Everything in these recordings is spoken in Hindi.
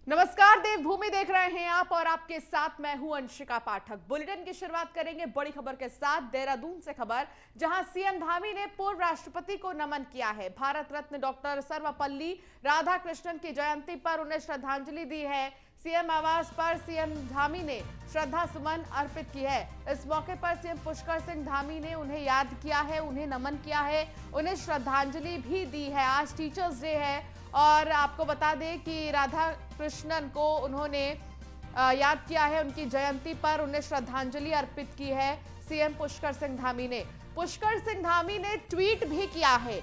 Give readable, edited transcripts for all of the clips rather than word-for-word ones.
नमस्कार, देवभूमि देख रहे हैं आप और आपके साथ मैं हूं अंशिका पाठक। बुलेटिन की शुरुआत करेंगे बड़ी खबर के साथ। देहरादून से खबर, जहां सीएम धामी ने पूर्व राष्ट्रपति को नमन किया है। भारत रत्न डॉक्टर सर्वपल्ली राधाकृष्णन की जयंती पर उन्हें श्रद्धांजलि दी है। सीएम आवास पर सीएम धामी ने श्रद्धा सुमन अर्पित की है। इस मौके पर सीएम पुष्कर सिंह धामी ने उन्हें याद किया है, उन्हें नमन किया है, उन्हें श्रद्धांजलि भी दी है। आज टीचर्स डे है और आपको बता दें कि राधा कृष्णन को उन्होंने याद किया है। उनकी जयंती पर उन्हें श्रद्धांजलि अर्पित की है सीएम पुष्कर सिंह धामी ने। पुष्कर सिंह धामी ने ट्वीट भी किया है।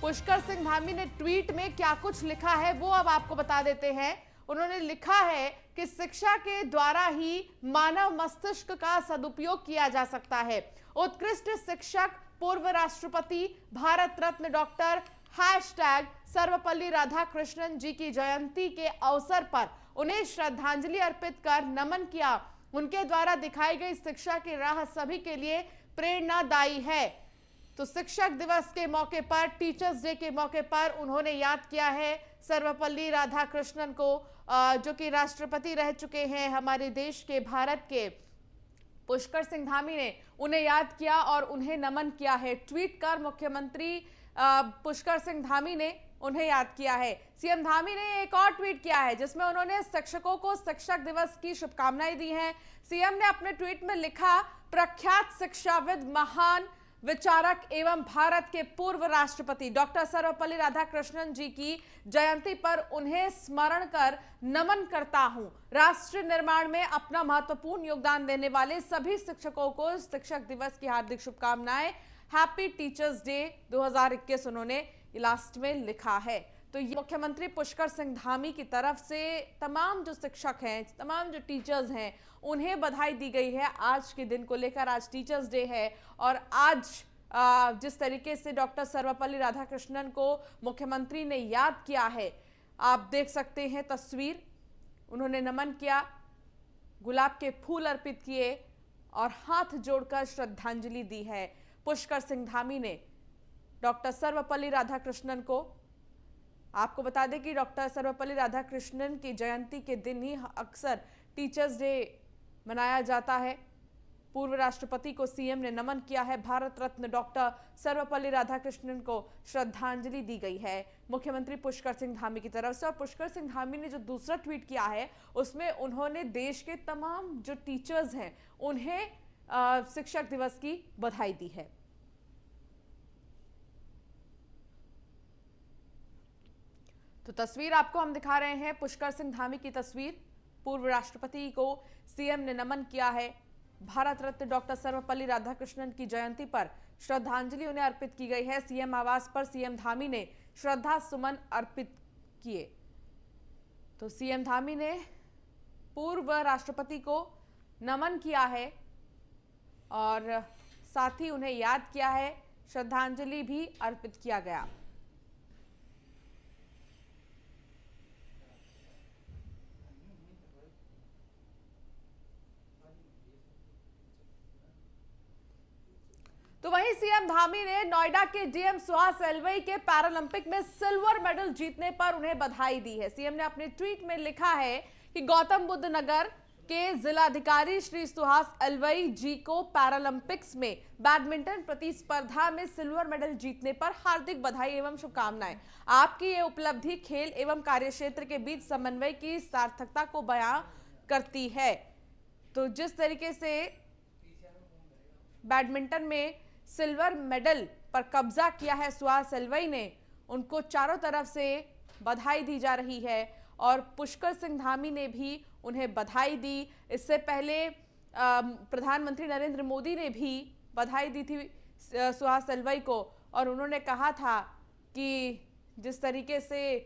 पुष्कर सिंह धामी ने ट्वीट में क्या कुछ लिखा है वो अब आपको बता देते हैं। उन्होंने लिखा है कि शिक्षा के द्वारा ही मानव मस्तिष्क का सदुपयोग किया जा सकता है। उत्कृष्ट शिक्षक पूर्व राष्ट्रपति भारत रत्न डॉक्टर #सर्वपल्ली राधाकृष्णन जी की जयंती के अवसर पर उन्हें श्रद्धांजलि अर्पित कर नमन किया। उनके द्वारा दिखाई गई शिक्षा की राह सभी के लिए प्रेरणादायी है। तो शिक्षक दिवस के मौके पर, टीचर्स डे के मौके पर उन्होंने याद किया है सर्वपल्ली राधाकृष्णन को, जो कि राष्ट्रपति रह चुके हैं हमारे देश के, भारत के। पुष्कर सिंह धामी ने उन्हें याद किया और उन्हें नमन किया है। ट्वीट कर मुख्यमंत्री पुष्कर सिंह धामी ने उन्हें याद किया है। सीएम धामी ने एक और ट्वीट किया है जिसमें उन्होंने शिक्षकों को शिक्षक दिवस की शुभकामनाएं दी हैं। सीएम ने अपने ट्वीट में लिखा, प्रख्यात शिक्षाविद, महान विचारक एवं भारत के पूर्व राष्ट्रपति डॉक्टर सर्वपल्ली राधाकृष्णन जी की जयंती पर उन्हें स्मरण कर नमन करता हूं। राष्ट्र निर्माण में अपना महत्वपूर्ण योगदान देने वाले सभी शिक्षकों को शिक्षक दिवस की हार्दिक शुभकामनाएं। हैप्पी टीचर्स डे 2021 उन्होंने लास्ट में लिखा है। तो ये मुख्यमंत्री पुष्कर सिंह धामी की तरफ से तमाम जो शिक्षक हैं, तमाम जो टीचर्स हैं, उन्हें बधाई दी गई है आज के दिन को लेकर। आज टीचर्स डे है और आज जिस तरीके से डॉक्टर सर्वपल्ली राधाकृष्णन को मुख्यमंत्री ने याद किया है, आप देख सकते हैं तस्वीर। उन्होंने नमन किया, गुलाब के फूल अर्पित किए और हाथ जोड़कर श्रद्धांजलि दी है। पुष्कर सिंह धामी ने डॉक्टर सर्वपल्ली राधाकृष्णन को, आपको बता दें कि डॉक्टर सर्वपल्ली राधाकृष्णन की जयंती के दिन ही अक्सर टीचर्स डे मनाया जाता है। पूर्व राष्ट्रपति को सीएम ने नमन किया है। भारत रत्न डॉक्टर सर्वपल्ली राधाकृष्णन को श्रद्धांजलि दी गई है मुख्यमंत्री पुष्कर सिंह धामी की तरफ से। और पुष्कर सिंह धामी ने जो दूसरा ट्वीट किया है उसमें उन्होंने देश के तमाम जो टीचर्स हैं उन्हें शिक्षक दिवस की बधाई दी है। तो तस्वीर आपको हम दिखा रहे हैं, पुष्कर सिंह धामी की तस्वीर। पूर्व राष्ट्रपति को सीएम ने नमन किया है। भारत रत्न डॉक्टर सर्वपल्ली राधाकृष्णन की जयंती पर श्रद्धांजलि उन्हें अर्पित की गई है। सीएम आवास पर सीएम धामी ने श्रद्धा सुमन अर्पित किए। तो सीएम धामी ने पूर्व राष्ट्रपति को नमन किया है और साथ ही उन्हें याद किया है, श्रद्धांजलि भी अर्पित किया गया। तो वहीं सीएम धामी ने नोएडा के डीएम सुहास एलवई के पैरालंपिक में सिल्वर मेडल जीतने पर उन्हें बधाई दी है। सीएम ने अपने ट्वीट में लिखा है कि गौतम बुद्ध नगर के जिलाधिकारी श्री सुहास एलवई जी को पैरालंपिक्स में बैडमिंटन प्रतिस्पर्धा में सिल्वर मेडल जीतने पर हार्दिक बधाई एवं शुभकामनाएं। आपकी ये उपलब्धि खेल एवं कार्यक्षेत्र के बीच समन्वय की सार्थकता को बयां करती है। तो जिस तरीके से बैडमिंटन में सिल्वर मेडल पर कब्जा किया है सुहास एलवई ने, उनको चारों तरफ से बधाई दी जा रही है और पुष्कर सिंह धामी ने भी उन्हें बधाई दी। इससे पहले प्रधानमंत्री नरेंद्र मोदी ने भी बधाई दी थी सुहास एलवई को और उन्होंने कहा था कि जिस तरीके से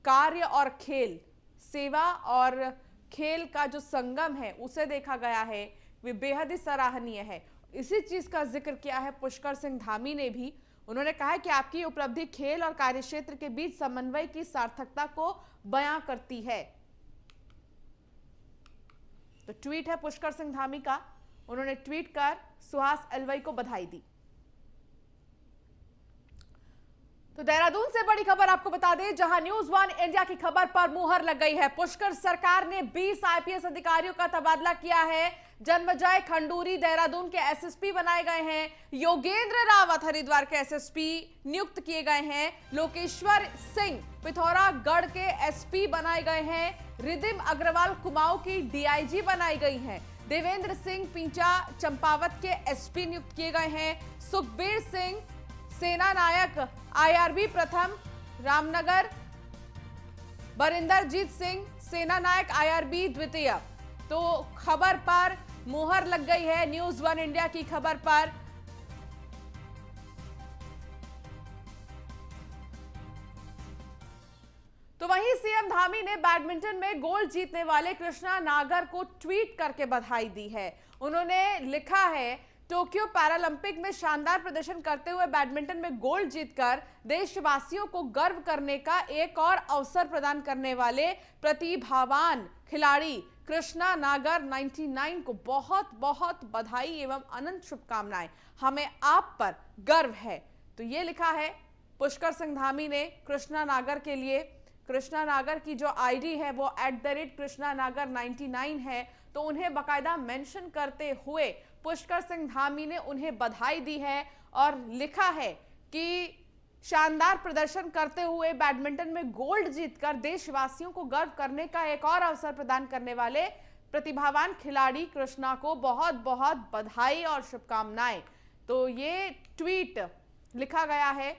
कार्य और खेल, सेवा और खेल का जो संगम है उसे देखा गया है, वे बेहद ही सराहनीय है। इसी चीज का जिक्र किया है पुष्कर सिंह धामी ने भी। उन्होंने कहा कि आपकी उपलब्धि खेल और कार्यक्षेत्र के बीच समन्वय की सार्थकता को बयां करती है। तो ट्वीट है पुष्कर सिंह धामी का, उन्होंने ट्वीट कर सुहास एलवई को बधाई दी। तो देहरादून से बड़ी खबर आपको बता दें, जहां न्यूज वन इंडिया की खबर पर मुहर लग गई है। पुष्कर सरकार ने 20 आईपीएस अधिकारियों का तबादला किया है। जन्मजय खंडूरी देहरादून के एसएसपी बनाए गए हैं। योगेंद्र रावत हरिद्वार के एसएसपी नियुक्त किए गए हैं। लोकेश्वर सिंह पिथौरागढ़ के एसपी बनाए गए हैं। रिदिम अग्रवाल कुमाऊं की डीआईजी बनाई गई हैं। देवेंद्र सिंह पींचा चंपावत के एसपी नियुक्त किए गए हैं। सुखबीर सिंह सेना नायक आईआरबी प्रथम रामनगर, बरिंदरजीत सिंह सेना नायक आईआरबी द्वितीय। तो खबर पर मुहर लग गई है न्यूज वन इंडिया की खबर पर। तो वहीं सीएम धामी ने बैडमिंटन में गोल्ड जीतने वाले कृष्णा नागर को ट्वीट करके बधाई दी है। उन्होंने लिखा है, टोक्यो पैरालंपिक में शानदार प्रदर्शन करते हुए बैडमिंटन में गोल्ड जीतकर देशवासियों को गर्व करने का एक और अवसर प्रदान करने वाले प्रतिभावान खिलाड़ी कृष्णा नागर 99 को बहुत बहुत बधाई एवं अनंत शुभकामनाएं। हमें आप पर गर्व है। तो ये लिखा है पुष्कर सिंह धामी ने कृष्णा नागर के लिए। कृष्णा नागर की जो आईडी है वो @कृष्णा नागर 99 है। तो उन्हें बाकायदा मेंशन करते हुए पुष्कर सिंह धामी ने उन्हें बधाई दी है और लिखा है कि शानदार प्रदर्शन करते हुए बैडमिंटन में गोल्ड जीतकर देशवासियों को गर्व करने का एक और अवसर प्रदान करने वाले प्रतिभावान खिलाड़ी कृष्णा को बहुत बहुत बधाई और शुभकामनाएं। तो ये ट्वीट लिखा गया है,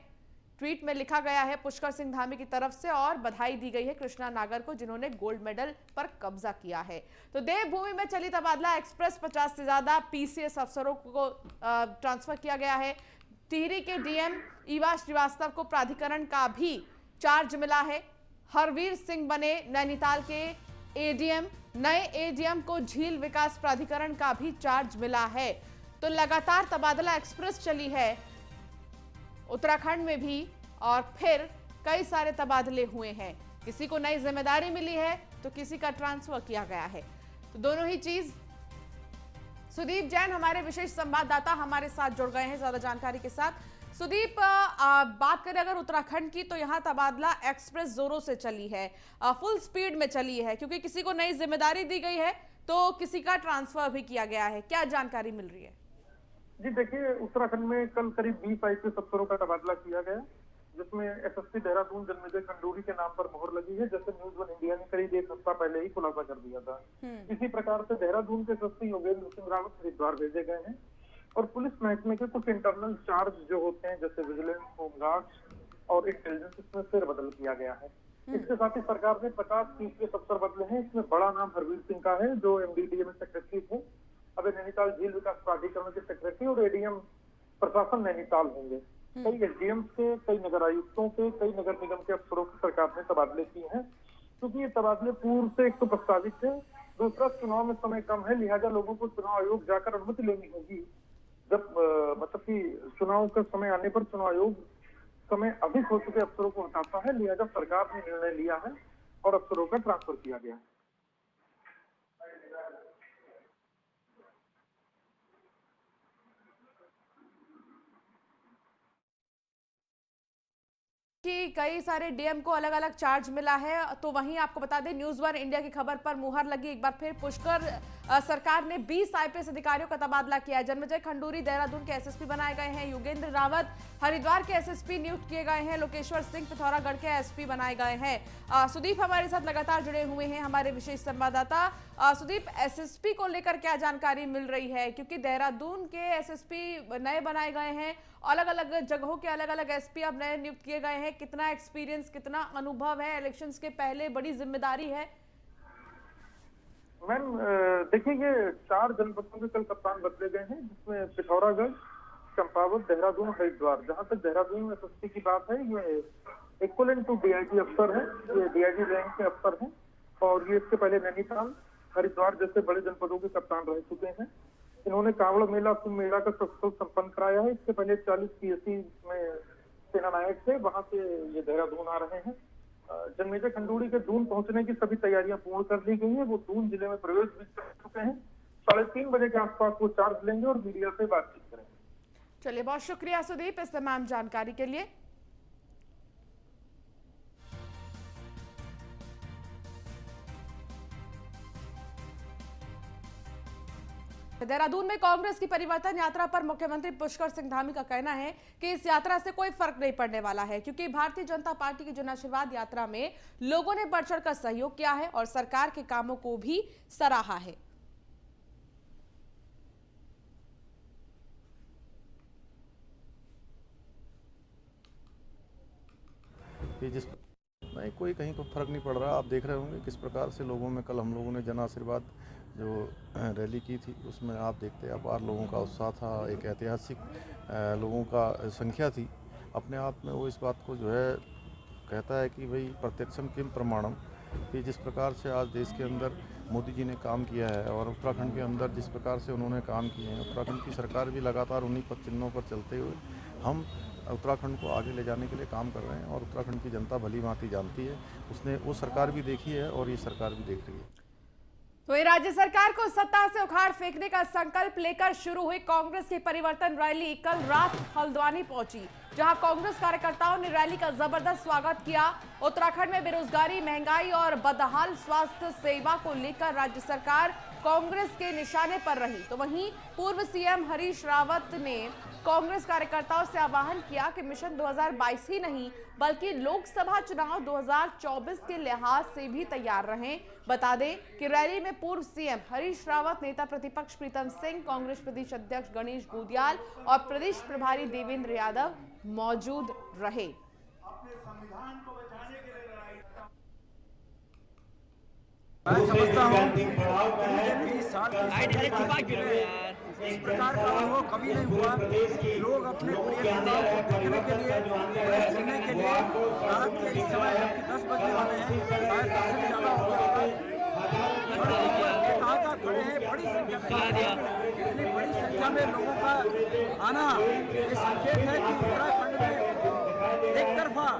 ट्वीट में लिखा गया है पुष्कर सिंह धामी की तरफ से और बधाई दी गई है कृष्णा नागर को, जिन्होंने गोल्ड मेडल पर कब्जा किया है। तो देवभूमि में चली तबादला एक्सप्रेस 50 से ज्यादा पीसीएस अफसरों को ट्रांसफर किया गया है। टिहरी के डीएम ईवा श्रीवास्तव को प्राधिकरण का भी चार्ज मिला है। हरवीर सिंह बने नैनीताल के एडीएम। नए एडीएम को झील विकास प्राधिकरण का भी चार्ज मिला है। तो लगातार तबादला एक्सप्रेस चली है उत्तराखंड में भी और फिर कई सारे तबादले हुए हैं। किसी को नई जिम्मेदारी मिली है तो किसी का ट्रांसफर किया गया है। तो दोनों ही चीज। सुदीप जैन हमारे विशेष संवाददाता हमारे साथ जुड़ गए हैं ज्यादा जानकारी के साथ। सुदीप, बात करें अगर उत्तराखंड की तो यहाँ तबादला एक्सप्रेस जोरों से चली है, फुल स्पीड में चली है, क्योंकि किसी को नई जिम्मेदारी दी गई है तो किसी का ट्रांसफर भी किया गया है। क्या जानकारी मिल रही है? जी देखिए, उत्तराखंड में कल करीब 20 आईपीएस अफसरों का तबादला किया गया, जिसमें एसएसपी देहरादून जन्मजय खंडूरी के नाम पर मोहर लगी है, जैसे न्यूज वन इंडिया ने करीब एक हफ्ता पहले ही खुलासा कर दिया था। इसी प्रकार से देहरादून के एसएसपी योगेंद्र सिंह रावत हरिद्वार भेजे गए हैं और पुलिस महकमे के कुछ इंटरनल चार्ज जो होते हैं जैसे विजिलेंस, होमगार्ड और इंटेलिजेंस, इसमें फेरबदल किया गया है। इसके साथ ही सरकार ने 50 पीसीएस अफसर बदले हैं। इसमें बड़ा नाम हरवीर सिंह का है, जो एमडीडीए में सेक्रेटरी थे, अब नैनीताल झील विकास प्राधिकरण के सेक्रेटरी और एडीएम प्रशासन नैनीताल होंगे। कई एसडीएम के, कई नगर आयुक्तों के, कई नगर निगम के अफसरों के सरकार ने तबादले किए हैं। क्योंकि ये तबादले पूर्व से एक तो प्रस्तावित थे, दूसरा चुनाव में समय कम है, लिहाजा लोगों को चुनाव आयोग जाकर अनुमति लेनी होगी। जब मतलब कि चुनाव का समय आने पर चुनाव आयोग समय अधिक हो चुके अफसरों को हटाता है, लिहाजा सरकार ने निर्णय लिया है और अफसरों का ट्रांसफर किया गया है। कि कई सारे डीएम को अलग अलग चार्ज मिला है। तो वहीं आपको बता दें न्यूज वन इंडिया की खबर पर मुहर लगी। एक बार फिर पुष्कर सरकार ने 20 आईपीएस अधिकारियों का तबादला किया है। जन्मजय खंडूरी देहरादून के एसएसपी बनाए गए हैं। योगेंद्र रावत हरिद्वार के एसएसपी नियुक्त किए गए हैं। लोकेश्वर सिंह पिथौरागढ़ के एसपी बनाए गए हैं। सुदीप हमारे साथ लगातार जुड़े हुए हैं हमारे विशेष संवाददाता। सुदीप, एसएसपी को लेकर क्या जानकारी मिल रही है, क्योंकि देहरादून के एसएसपी नए बनाए गए हैं, अलग अलग जगहों के अलग अलग एसपी अब नए नियुक्त किए गए हैं। कितना एक्सपीरियंस, कितना अनुभव है, इलेक्शंस के पहले बड़ी जिम्मेदारी है? मैम देखिए, ये 4 जनपदों के कल कप्तान बदले गए हैं, जिसमें पिथौरागढ़, चंपावत, देहरादून, हरिद्वार। जहां तक देहरादून में एसएसपी की बात है, ये इक्वलेंट टू डीआईजी अफसर है, ये डीआईजी रैंक के अफसर हैं और ये इसके पहले नैनीताल, हरिद्वार जैसे बड़े जनपदों के कप्तान रह चुके हैं। इन्होंने कांवड़ मेला, कुंभ मेला का सफल संपन्न कराया है। इसके पहले 40 पीएससी में सेना नायक थे, वहां से ये देहरादून आ रहे हैं। जन्मजय खंडूरी के दून पहुंचने की सभी तैयारियां पूर्ण कर ली गई हैं। वो दून जिले में प्रवेश भी कर चुके हैं। 3:30 बजे के आसपास वो चार्ज लेंगे और मीडिया से बातचीत करेंगे। चलिए, बहुत शुक्रिया सुदीप इस तमाम जानकारी के लिए। देहरादून में कांग्रेस की परिवर्तन यात्रा पर मुख्यमंत्री पुष्कर सिंह धामी का कहना है कि इस यात्रा से कोई फर्क नहीं पड़ने वाला है, क्योंकि भारतीय जनता पार्टी की जन आशीर्वाद यात्रा में लोगों ने बढ़ चढ़कर सहयोग किया है और सरकार के कामों को भी सराहा है। नहीं, कोई कहीं को फर्क नहीं पड़ रहा। आप देख रहे होंगे किस प्रकार से लोगों में कल हम लोगों ने जन आशीर्वाद जो रैली की थी उसमें आप देखते अपार लोगों का उत्साह था, एक ऐतिहासिक लोगों का संख्या थी। अपने आप में वो इस बात को जो है कहता है कि भाई प्रत्यक्षम किम प्रमाणम, कि जिस प्रकार से आज देश के अंदर मोदी जी ने काम किया है और उत्तराखंड के अंदर जिस प्रकार से उन्होंने काम किए हैं, उत्तराखंड की सरकार भी लगातार उन्हीं पद चिन्हों पर चलते हुए हम उत्तराखंड को आगे ले जाने के लिए काम कर रहे हैं और उत्तराखंड की जनता भली भांति जानती है। उसने वो सरकार भी देखी है और ये सरकार भी देख रही है। तो ये राज्य सरकार को सत्ता से उखाड़ फेंकने का संकल्प लेकर शुरू हुई कांग्रेस की परिवर्तन रैली कल रात हल्द्वानी पहुंची, जहां कांग्रेस कार्यकर्ताओं ने रैली का जबरदस्त स्वागत किया। उत्तराखंड में बेरोजगारी, महंगाई और बदहाल स्वास्थ्य सेवा को लेकर राज्य सरकार कांग्रेस के निशाने पर रही। तो वहीं पूर्व सीएम हरीश रावत ने कांग्रेस कार्यकर्ताओं से आह्वान किया कि मिशन 2022 ही नहीं बल्कि लोकसभा चुनाव 2024 के लिहाज से भी तैयार रहें। बता दें कि रैली में पूर्व सीएम हरीश रावत, नेता प्रतिपक्ष प्रीतम सिंह, कांग्रेस प्रदेश अध्यक्ष गणेश गोदियाल और प्रदेश प्रभारी देवेंद्र यादव मौजूद रहे। मैं समझता हूँ कि 20 साल इस प्रकार का अनुभव कभी नहीं हुआ। लोग अपने प्रिय नेताओं को देखने के लिए, सुनने के लिए रात के इस समय जबकि 10 बजने वाले हैं, शायद 10 से ज़्यादा हो गया होगा, खड़े हैं। बड़ी संख्या में, इतनी बड़ी संख्या में लोगों का आना ये संकेत है कि उत्तराखंड में एक तरफा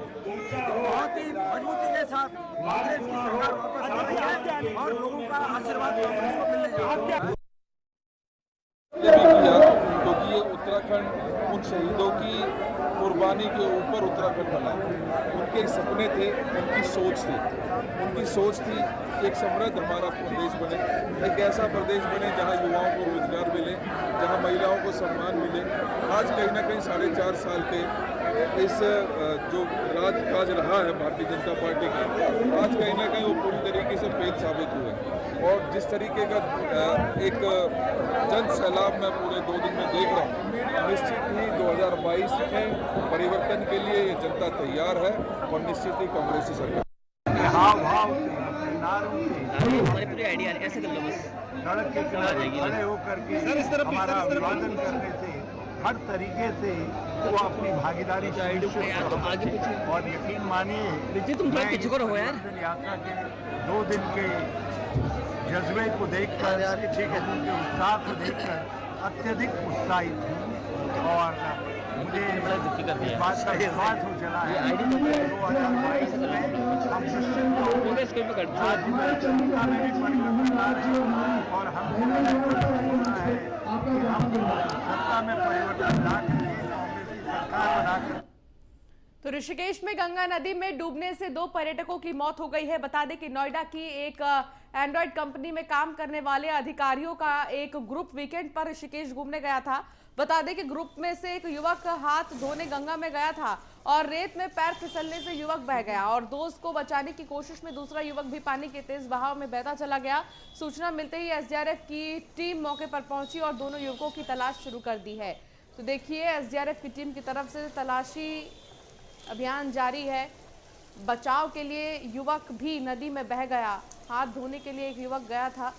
बहुत ही मजबूती के साथ कांग्रेस की सरकार वापस आ रही है और लोगों का आशीर्वाद कांग्रेस को मिलने जा रहा है। क्योंकि ये उत्तराखंड उन शहीदों की कुर्बानी के ऊपर उत्तराखंड बना। उनके सपने थे, उनकी सोच थी कि एक समृद्ध हमारा प्रदेश बने, एक ऐसा प्रदेश बने जहां युवाओं को रोजगार मिले, जहां महिलाओं को सम्मान मिले। आज कहीं ना कहीं 4.5 साल के इस जो राज रहा है भारतीय जनता पार्टी का, आज कहीं ना कहीं वो पूरी तरीके से फेल साबित हुए और जिस तरीके का एक जन सैलाब मैं पूरे 2 दिन में देख रहा हूँ, निश्चित ही 2022 के परिवर्तन के लिए ये जनता तैयार है और निश्चित ही कांग्रेस सरकार हाव भाव से पूरी आइडिया ऐसे कर लो बस सड़क के किनारे खड़े होकर के हमारा अभिवादन करने से हर तरीके से वो अपनी भागीदारी और यकीन मानिए तुम थोड़ा पीछे करो यार। यात्रा के 2 दिन के जज्बे को देखकर, उनके उत्साह को देखकर अत्यधिक उत्साहित हूँ और मुझे इस बात का विश्वास हो चला है 2022 में हम निश्चित जनता में भी परिवर्तन ला रहे हैं और हमने है कि हम सत्ता में परिवर्तन ला के कांग्रेस की सरकार बनाकर। तो ऋषिकेश में गंगा नदी में डूबने से 2 पर्यटकों की मौत हो गई है। बता दें कि नोएडा की एक एंड्रॉइड कंपनी में काम करने वाले अधिकारियों का एक ग्रुप वीकेंड पर ऋषिकेश घूमने गया था। बता दें कि ग्रुप में से एक युवक हाथ धोने गंगा में गया था और रेत में पैर फिसलने से युवक बह गया और दोस्त को बचाने की कोशिश में दूसरा युवक भी पानी के तेज बहाव में बहता चला गया। सूचना मिलते ही एसडीआरएफ की टीम मौके पर पहुंची और दोनों युवकों की तलाश शुरू कर दी है। तो देखिए एसडीआरएफ की टीम की तरफ से तलाशी अभियान जारी है। बचाव के लिए युवक भी नदी में बह गया। हाथ धोने के लिए एक युवक गया था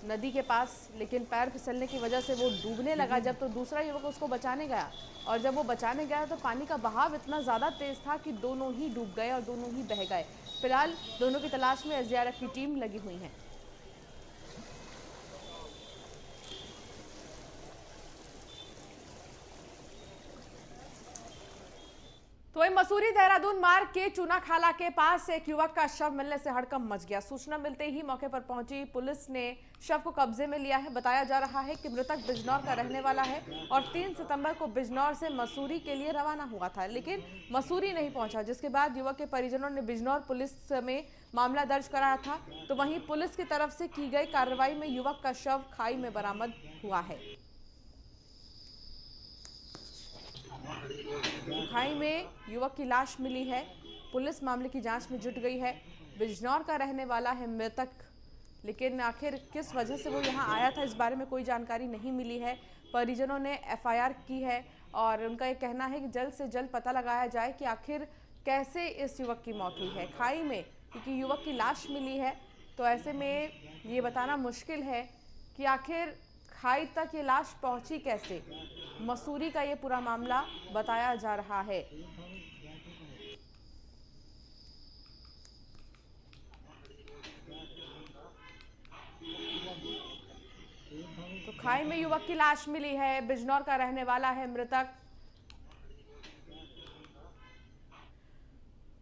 नदी के पास, लेकिन पैर फिसलने की वजह से वो डूबने लगा। जब तो दूसरा युवक उसको बचाने गया और जब वो बचाने गया तो पानी का बहाव इतना ज़्यादा तेज था कि दोनों ही डूब गए और दोनों ही बह गए। फिलहाल दोनों की तलाश में एसडीआरएफ की टीम लगी हुई है। तो वही मसूरी देहरादून मार्ग के चूनाखाला के पास एक युवक का शव मिलने से हड़कंप मच गया। सूचना मिलते ही मौके पर पहुंची पुलिस ने शव को कब्जे में लिया है। बताया जा रहा है कि मृतक बिजनौर का रहने वाला है और 3 सितंबर को बिजनौर से मसूरी के लिए रवाना हुआ था, लेकिन मसूरी नहीं पहुंचा, जिसके बाद युवक के परिजनों ने बिजनौर पुलिस में मामला दर्ज कराया था। तो वहीं पुलिस की तरफ से की गई कार्रवाई में युवक का शव खाई में बरामद हुआ है। खाई में युवक की लाश मिली है। पुलिस मामले की जांच में जुट गई है। बिजनौर का रहने वाला है मृतक, लेकिन आखिर किस वजह से वो यहां आया था इस बारे में कोई जानकारी नहीं मिली है। परिजनों ने एफआईआर की है और उनका ये कहना है कि जल्द से जल्द पता लगाया जाए कि आखिर कैसे इस युवक की मौत हुई है खाई में, क्योंकि युवक की लाश मिली है। तो ऐसे में ये बताना मुश्किल है कि आखिर खाई तक ये लाश पहुंची कैसे। मसूरी का ये पूरा मामला बताया जा रहा है। तो खाई में युवक की लाश मिली है। बिजनौर का रहने वाला है मृतक।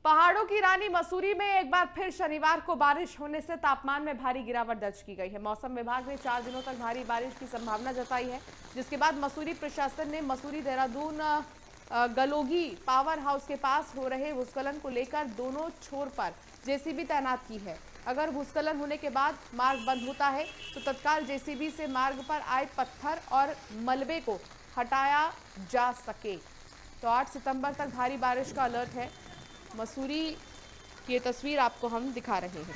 पहाड़ों की रानी मसूरी में एक बार फिर शनिवार को बारिश होने से तापमान में भारी गिरावट दर्ज की गई है। मौसम विभाग ने 4 दिनों तक भारी बारिश की संभावना जताई है, जिसके बाद मसूरी प्रशासन ने मसूरी देहरादून गलोगी पावर हाउस के पास हो रहे भूस्खलन को लेकर दोनों छोर पर जेसीबी तैनात की है। अगर भूस्खलन होने के बाद मार्ग बंद होता है तो तत्काल जेसीबी से मार्ग पर आए पत्थर और मलबे को हटाया जा सके। तो 8 सितंबर तक भारी बारिश का अलर्ट है। मसूरी की तस्वीर आपको हम दिखा रहे हैं।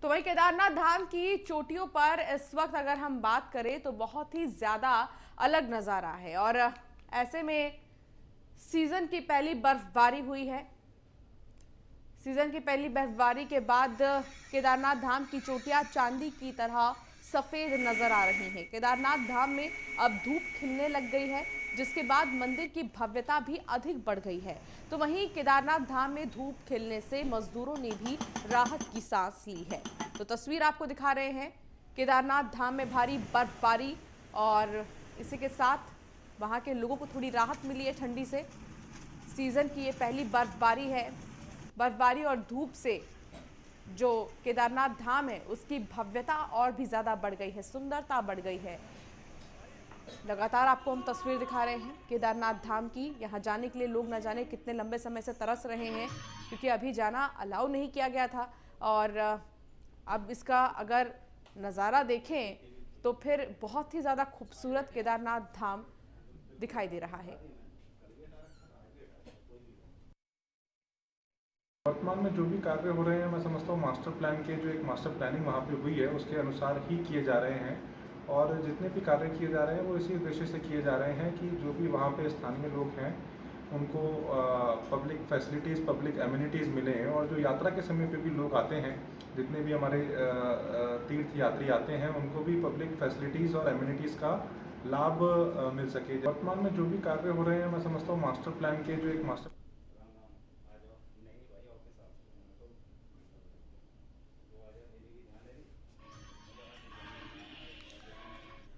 तो वही केदारनाथ धाम की चोटियों पर इस वक्त अगर हम बात करें तो बहुत ही ज्यादा अलग नजारा है और ऐसे में सीजन की पहली बर्फबारी हुई है। सीजन की पहली बर्फबारी के बाद केदारनाथ धाम की चोटियां चांदी की तरह सफेद नजर आ रही हैं। केदारनाथ धाम में अब धूप खिलने लग गई है, जिसके बाद मंदिर की भव्यता भी अधिक बढ़ गई है। तो वहीं केदारनाथ धाम में धूप खिलने से मजदूरों ने भी राहत की सांस ली है। तो तस्वीर आपको दिखा रहे हैं केदारनाथ धाम में भारी बर्फबारी और इसी के साथ वहां के लोगों को थोड़ी राहत मिली है ठंडी से। सीजन की ये पहली बर्फबारी है। बर्फबारी और धूप से जो केदारनाथ धाम है उसकी भव्यता और भी ज़्यादा बढ़ गई है, सुंदरता बढ़ गई है। लगातार आपको हम तस्वीर दिखा रहे हैं केदारनाथ धाम की। यहाँ जाने के लिए लोग न जाने कितने लंबे समय से तरस रहे हैं, क्योंकि अभी जाना अलाउ नहीं किया गया था। और अब इसका अगर नज़ारा देखें तो फिर बहुत ही ज़्यादा खूबसूरत केदारनाथ धाम दिखाई दे रहा है। वर्तमान में जो भी कार्य हो रहे हैं, मैं समझता हूँ मास्टर प्लान के जो एक मास्टर प्लानिंग वहाँ पे हुई है उसके अनुसार ही किए जा रहे हैं। और जितने भी कार्य किए जा रहे हैं वो इसी उद्देश्य से किए जा रहे हैं कि जो भी वहाँ पे स्थानीय लोग हैं उनको पब्लिक फैसिलिटीज़, पब्लिक एमिनिटीज़ मिले। और जो यात्रा के समय पे भी लोग आते हैं, जितने भी हमारे तीर्थ यात्री आते हैं, उनको भी पब्लिक फैसिलिटीज़ और एमिनिटीज़ का लाभ मिल सके। वर्तमान में जो भी कार्य हो रहे हैं, मैं समझता हूँ मास्टर प्लान के जो एक मास्टर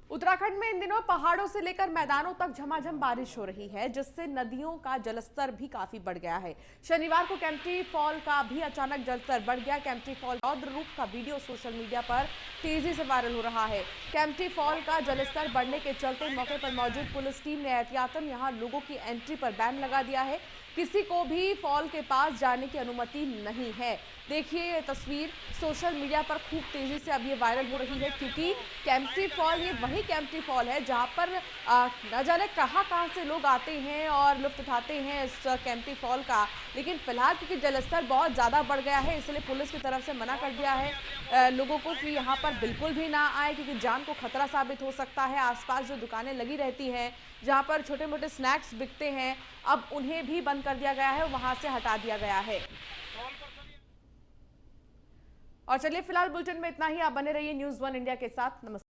उत्तराखंड में इन दिनों पहाड़ों से लेकर मैदानों तक झमाझम बारिश हो रही है, जिससे नदियों का जलस्तर भी काफी बढ़ गया है। शनिवार को केम्प्टी फॉल का भी अचानक जलस्तर बढ़ गया। केम्प्टी फॉल रौद्र रूप का वीडियो सोशल मीडिया पर तेजी से वायरल हो रहा है। केम्प्टी फॉल का जलस्तर बढ़ने के चलते मौके पर मौजूद पुलिस टीम ने एहतियातन यहां लोगों की एंट्री पर बैन लगा दिया है। किसी को भी फॉल के पास जाने की अनुमति नहीं है। देखिए ये तस्वीर सोशल मीडिया पर खूब तेजी से अब ये वायरल हो रही है, क्योंकि केम्प्टी फॉल ये वही केम्प्टी फॉल है जहां पर न जाने कहां से लोग आते हैं और लुत्फ उठाते हैं इस केम्प्टी फॉल का। लेकिन फिलहाल क्योंकि जलस्तर बहुत ज़्यादा बढ़ गया है, इसलिए पुलिस की तरफ से मना कर दिया है लोगों को कि यहाँ पर बिल्कुल भी ना आए, क्योंकि जान को खतरा साबित हो सकता है। आसपास जो दुकानें लगी रहती हैं जहाँ पर छोटे मोटे स्नैक्स बिकते हैं, अब उन्हें भी बंद कर दिया गया है, वहाँ से हटा दिया गया है। और चलिए फिलहाल बुलेटिन में इतना ही। आप बने रहिए न्यूज़ 1 इंडिया के साथ। नमस्कार।